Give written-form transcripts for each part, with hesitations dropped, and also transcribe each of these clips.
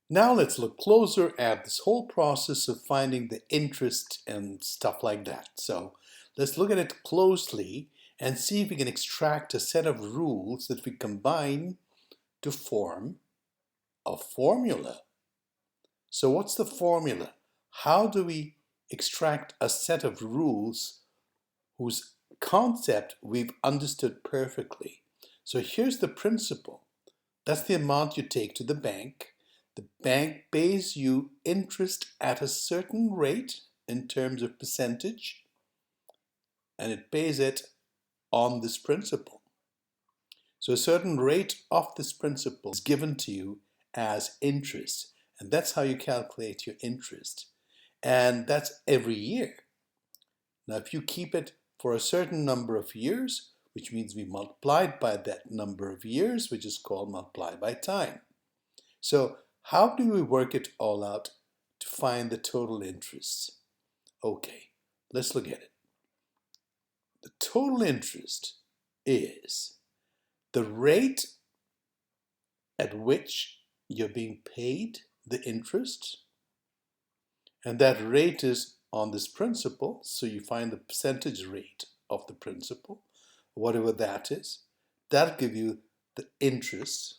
Now let's look closer at this whole process of finding the interest and stuff like that. So let's look at it closely and see if we can extract a set of rules that we combine to form a formula. So what's the formula? How do we extract a set of rules whose concept we've understood perfectly? So here's the principle. That's the amount you take to the bank. The bank pays you interest at a certain rate in terms of percentage, and it pays it on this principal. So a certain rate of this principal is given to you as interest, and that's how you calculate your interest. And that's every year. Now, if you keep it for a certain number of years, which means we multiply it by that number of years, which is called multiply by time. So how do we work it all out to find the total interest? Okay, let's look at it. The total interest is the rate at which you're being paid the interest, and that rate is on this principal, so you find the percentage rate of the principal, whatever that is. That'll give you the interest.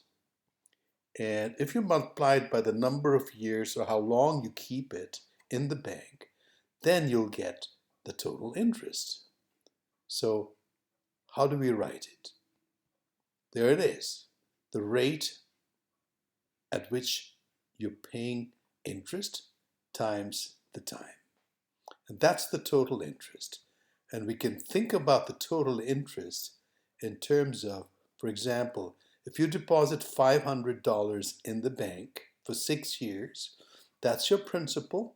And if you multiply it by the number of years or how long you keep it in the bank, then you'll get the total interest. So how do we write it? There it is, the rate at which you're paying interest times the time. And that's the total interest. And we can think about the total interest in terms of, for example, if you deposit $500 in the bank for 6 years, that's your principal.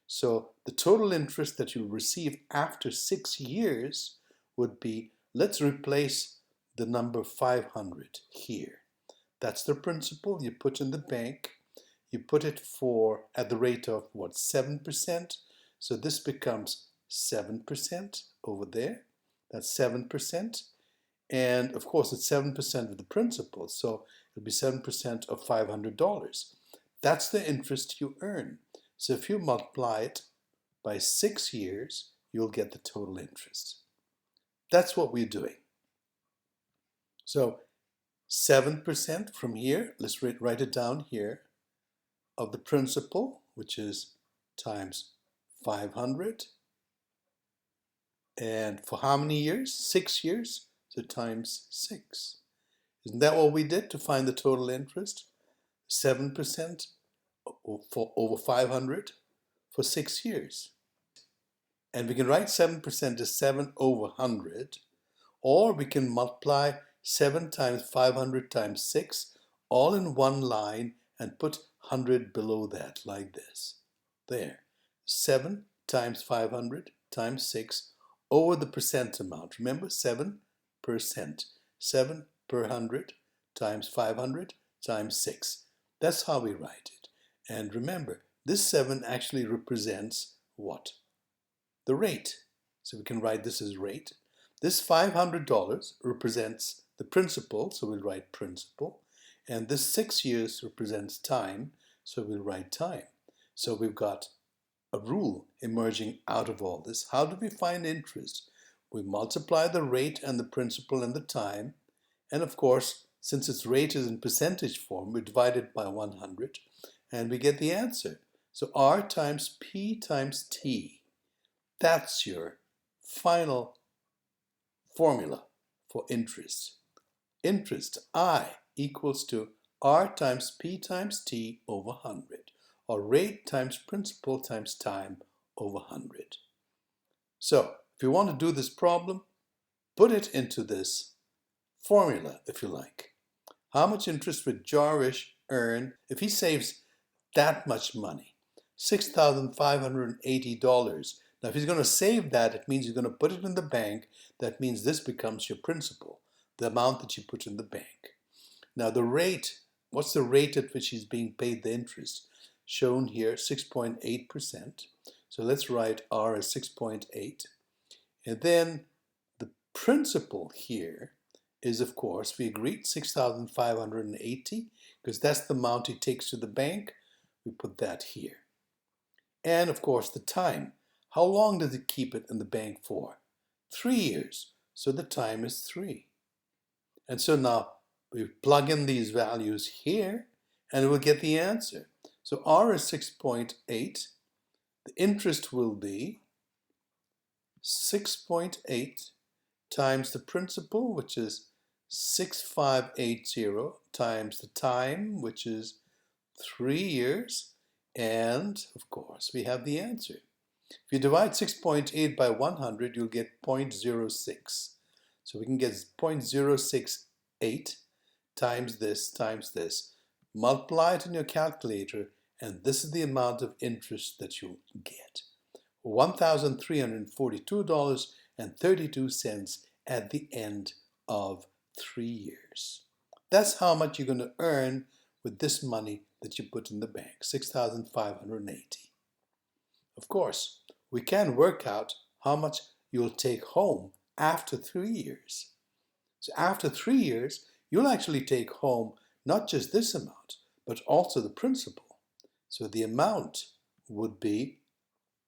So the total interest that you'll receive after 6 years would be, let's replace the number 500 here. That's the principal you put in the bank. You put it at the rate of what, 7%? So this becomes 7% over there. That's 7%. And of course, it's 7% of the principal, so it'll be 7% of $500. That's the interest you earn. So if you multiply it by 6 years, you'll get the total interest. That's what we're doing. So 7% from here, let's write it down here, of the principal, which is times 500. And for how many years? 6 years. So times 6. Isn't that what we did to find the total interest? 7% for over 500 for 6 years. And we can write 7% as 7 over 100, or we can multiply 7 times 500 times 6 all in one line and put 100 below that like this. There. 7 times 500 times 6 over the percent amount. Remember, 7%. 7 per 100 times 500 times 6. That's how we write it. And remember, this 7 actually represents what? The rate. So we can write this as rate. This $500 represents the principal, so we'll write principal. And this 6 years represents time, so we'll write time. So we've got a rule emerging out of all this. How do we find interest? We multiply the rate and the principal and the time. And of course, since its rate is in percentage form, we divide it by 100 and we get the answer. So R times P times T. That's your final formula for interest. Interest, I, equals to R times P times T over 100, or rate times principal times time over 100. So, if you want to do this problem, put it into this formula, if you like. How much interest would Jarish earn if he saves that much money? $6,580. Now, if he's going to save that, it means you're going to put it in the bank. That means this becomes your principal, the amount that you put in the bank. Now, the rate, what's the rate at which he's being paid the interest? Shown here, 6.8%. So let's write R as 6.8. And then the principal here is, of course, we agreed 6,580 because that's the amount he takes to the bank. we put that here. And of course the time. How long does it keep it in the bank for? 3 years. So the time is 3. And so now we plug in these values here and we'll get the answer. So R is 6.8. The interest will be 6.8 times the principal, which is 6580, times the time, which is 3 years. And of course, we have the answer. If you divide 6.8 by 100, you'll get 0.06. So we can get 0.068 times this. Multiply it in your calculator, and this is the amount of interest that you'll get. $1,342.32 at the end of 3 years. That's how much you're going to earn with this money that you put in the bank, $6,580. Of course, we can work out how much you'll take home after 3 years. So after 3 years, you'll actually take home not just this amount, but also the principal. So the amount would be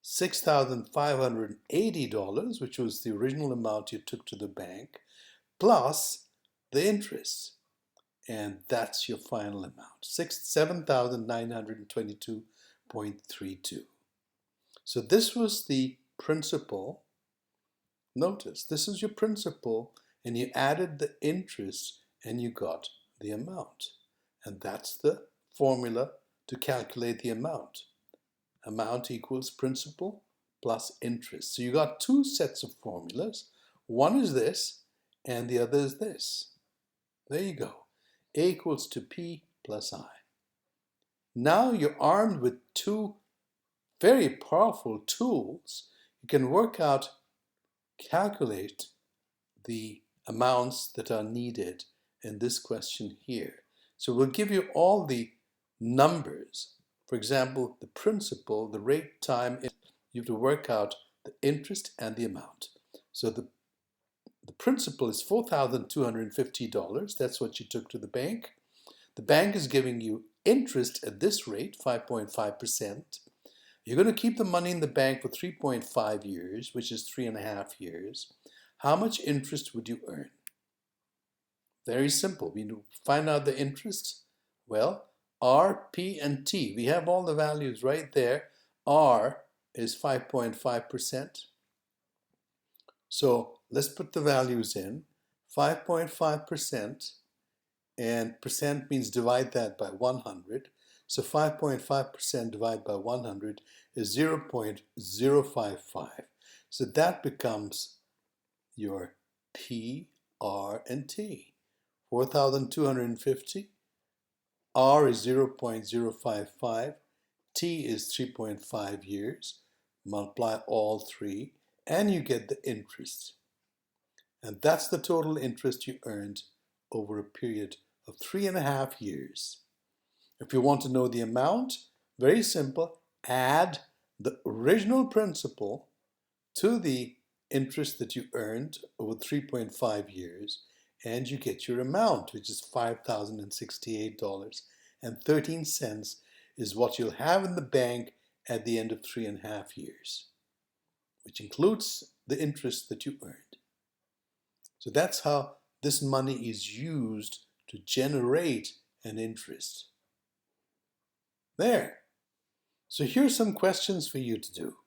$6,580, which was the original amount you took to the bank, plus the interest. And that's your final amount, $7,922.32. So this was the principal. Notice, this is your principal, and you added the interest, and you got the amount. And that's the formula to calculate the amount. Amount equals principal plus interest. So you got two sets of formulas. One is this, and the other is this. There you go. A equals to P plus I. Now you're armed with two very powerful tools. You can work out, calculate the amounts that are needed in this question here. So we'll give you all the numbers. For example, the principal, the rate, time, you have to work out the interest and the amount. So the principal is $4,250. That's what you took to the bank. The bank is giving you interest at this rate, 5.5%. You're going to keep the money in the bank for 3.5 years, which is 3.5 years. How much interest would you earn? Very simple. We find out the interest. Well, R, P, and T. We have all the values right there. R is 5.5%. So let's put the values in. 5.5%, and percent means divide that by 100. So 5.5% divided by 100 is 0.055. So that becomes your P, R, and T. 4,250. R is 0.055. T is 3.5 years. Multiply all three, and you get the interest. And that's the total interest you earned over a period of 3.5 years. If you want to know the amount, very simple, add the original principal to the interest that you earned over 3.5 years, and you get your amount, which is $5,068.13 is what you'll have in the bank at the end of 3.5 years, which includes the interest that you earned. So that's how this money is used to generate an interest. There. So here's some questions for you to do.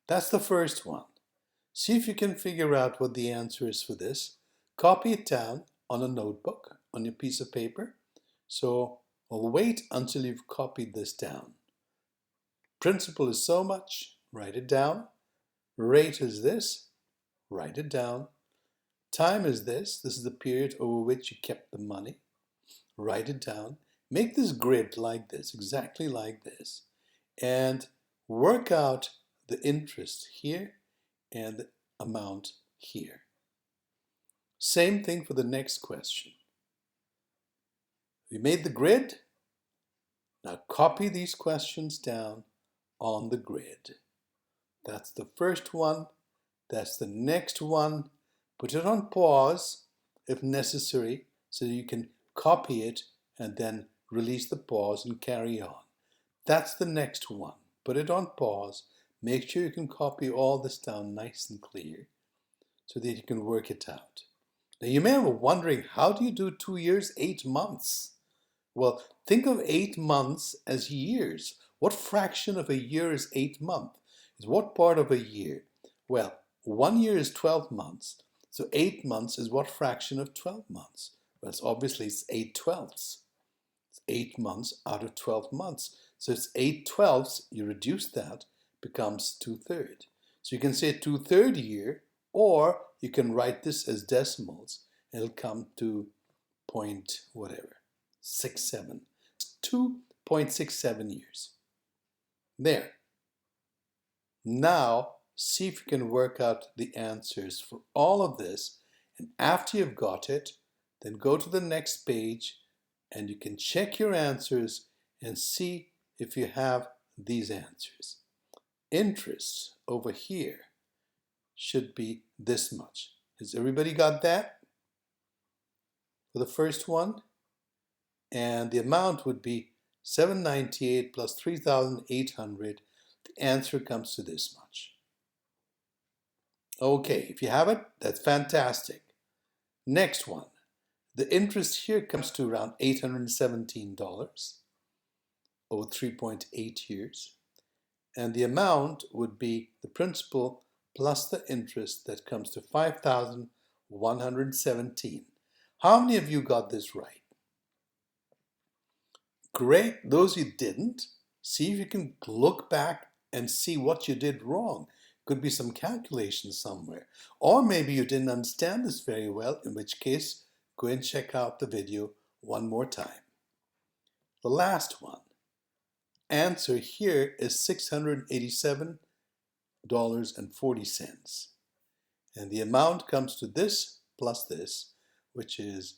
That's the first one. See if you can figure out what the answer is for this. Copy it down on a notebook, on your piece of paper. So I'll wait until you've copied this down. Principal is so much, write it down. Rate is this, write it down. Time is this is the period over which you kept the money. Write it down. Make this grid like this, exactly like this. And work out the interest here and the amount here. Same thing for the next question. We made the grid. Now copy these questions down on the grid. That's the first one. That's the next one. Put it on pause if necessary so you can copy it and then release the pause and carry on. That's the next one. Put it on pause. Make sure you can copy all this down nice and clear so that you can work it out. Now you may be wondering, how do you do 2 years, 8 months? Well, think of 8 months as years. What fraction of a year is 8 months? Is what part of a year? Well, 1 year is 12 months. So 8 months is what fraction of 12 months? Well, obviously it's 8/12. It's 8 months out of 12 months. So it's 8/12. You reduce that, becomes 2/3. So you can say 2/3 year, or you can write this as decimals. It'll come to point whatever. 67. 2.67 years. There. Now, see if you can work out the answers for all of this. And after you've got it, then go to the next page and you can check your answers and see if you have these answers. Interest over here should be this much. Has everybody got that? For the first one? And the amount would be $798 plus $3,800. The answer comes to this much. Okay, if you have it, that's fantastic. Next one. The interest here comes to around $817 over 3.8 years. And the amount would be the principal plus the interest, that comes to $5,117. How many of you got this right? Great. Those who didn't, see if you can look back and see what you did wrong. Could be some calculation somewhere. Or maybe you didn't understand this very well, in which case, go and check out the video one more time. The last one. Answer here is $687.40. And the amount comes to this plus this, which is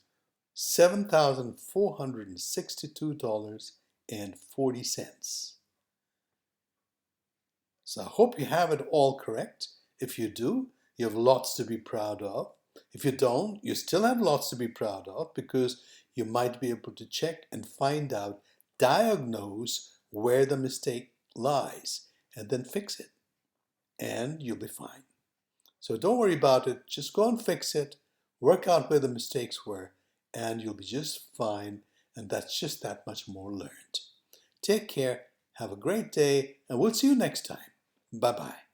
$7,462.40. So I hope you have it all correct. If you do, you have lots to be proud of. If you don't, you still have lots to be proud of, because you might be able to check and find out, diagnose where the mistake lies, and then fix it. And you'll be fine. So don't worry about it. Just go and fix it. Work out where the mistakes were, and you'll be just fine. And that's just that much more learned. Take care. Have a great day, and we'll see you next time. Bye-bye.